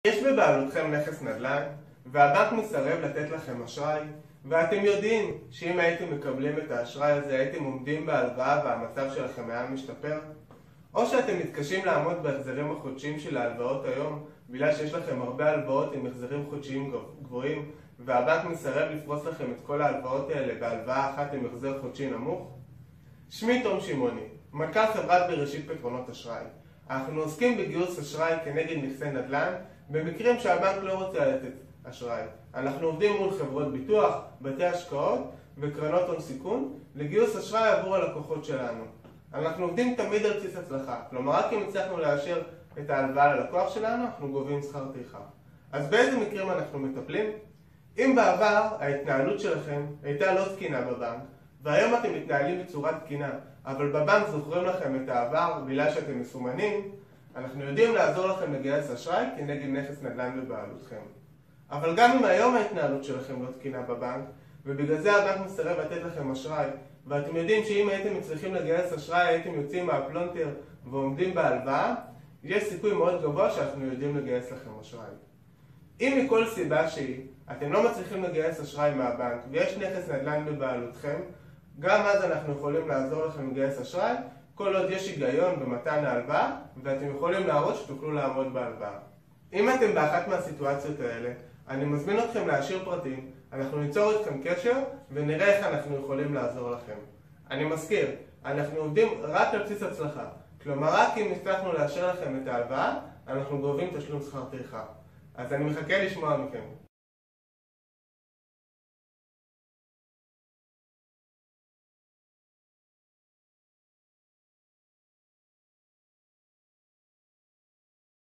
יש בבעלותכם נכס נדל"ן, והבנק מסרב לתת לכם אשראי, ואתם יודעים שאם הייתם מקבלים את האשראי הזה הייתם עומדים בהלוואה והמצב שלכם היה משתפר? או שאתם מתקשים לעמוד בהחזרים החודשיים של ההלוואות היום, בגלל שיש לכם הרבה הלוואות עם החזרים חודשיים גבוהים, והבנק מסרב לפרוס לכם את כל ההלוואות האלה בהלוואה אחת עם החזר חודשי נמוך? שמי תום שמעוני, מנכ"ל חברת בראשית פתרונות אשראי. אנחנו עוסקים בגיוס אשראי כנגד נכסי נדל"ן במקרים שהבנק לא רוצה לתת אשראי. אנחנו עובדים מול חברות ביטוח, בתי השקעות וקרנות הון סיכון לגיוס אשראי עבור הלקוחות שלנו. אנחנו עובדים תמיד על בסיס הצלחה, כלומר רק אם הצלחנו לאשר את ההלוואה ללקוח שלנו, אנחנו גובים שכר טרחה. אז באיזה מקרים אנחנו מטפלים? אם בעבר ההתנהלות שלכם הייתה לא תקינה בבנק, והיום אתם מתנהלים בצורה תקינה, אבל בבנק זוכרים לכם את העבר בגלל שאתם מסומנים, אנחנו יודעים לעזור לכם לגייס אשראי כנגד נכס נדל"ן בבעלותכם. אבל גם אם היום ההתנהלות שלכם לא תקינה בבנק, ובגלל זה הבנק מסרב לתת לכם אשראי, ואתם יודעים שאם הייתם מצליחים לגייס אשראי הייתם יוצאים מהפלונטר ועומדים בהלוואה, יש סיכוי מאוד גבוה שאנחנו יודעים לגייס לכם אשראי. אם מכל סיבה שהיא אתם לא מצליחים לגייס אשראי מהבנק ויש נכס נדל"ן בבעלותכם, גם אז אנחנו יכולים לעזור לכם לגייס אשראי, כל עוד יש היגיון במתן ההלוואה ואתם יכולים להראות שתוכלו לעמוד בהלוואה. אם אתם באחת מהסיטואציות האלה, אני מזמין אתכם להשאיר פרטים, אנחנו ניצור איתכם קשר ונראה איך אנחנו יכולים לעזור לכם. אני מזכיר, אנחנו עובדים רק על בסיס הצלחה, כלומר רק אם הצלחנו לאשר לכם את ההלוואה, אנחנו גובים תשלום שכר טרחה. אז אני מחכה לשמוע מכם.